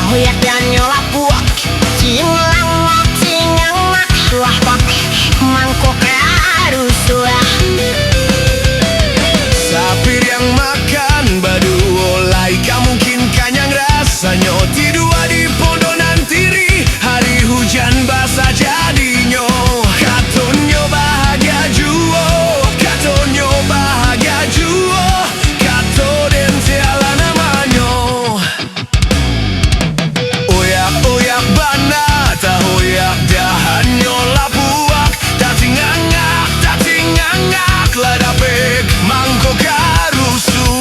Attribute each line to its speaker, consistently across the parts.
Speaker 1: hoyak dan nyola buak Cinglang cingang suah pak mangkok rusuh.
Speaker 2: Sapir yang makan badu olai kamungkinkan yang rasanya ti dua di podonan tiri hari hujan basah jadinya katonyo bahagia juo katonyo bahagia juo kato den tiala namanya oyak oyak bana ta hoyak dahanyo lapuak tak tingangak ladapek mangkok karusuh.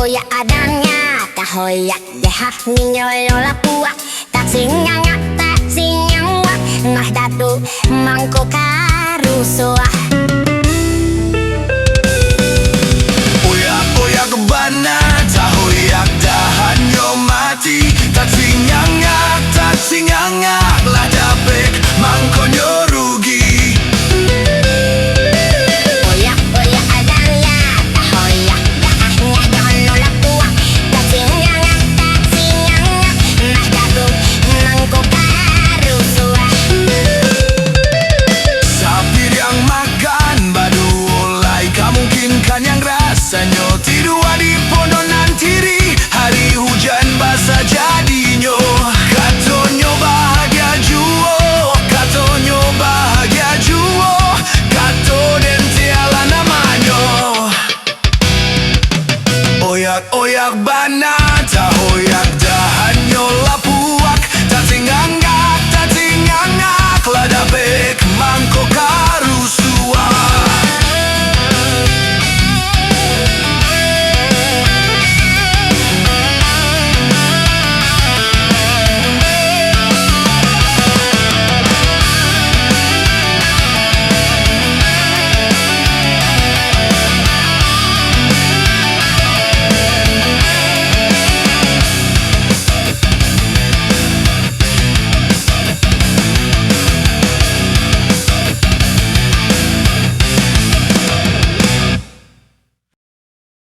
Speaker 1: Oyak adanya tak hoyak dehah ninyola puak tak singang ngah datu mangkok karusuah.
Speaker 2: Oyak oyak bana tak hoyak dahanyo mati tak singangak lah dapek mangkonyo rugi. Rasanya tidua di podonan tiri hari hujan basah jadinya katonyo bahagia juo katonyo bahagia juo kato den tiala namanya oyak oyak bana tak hoyak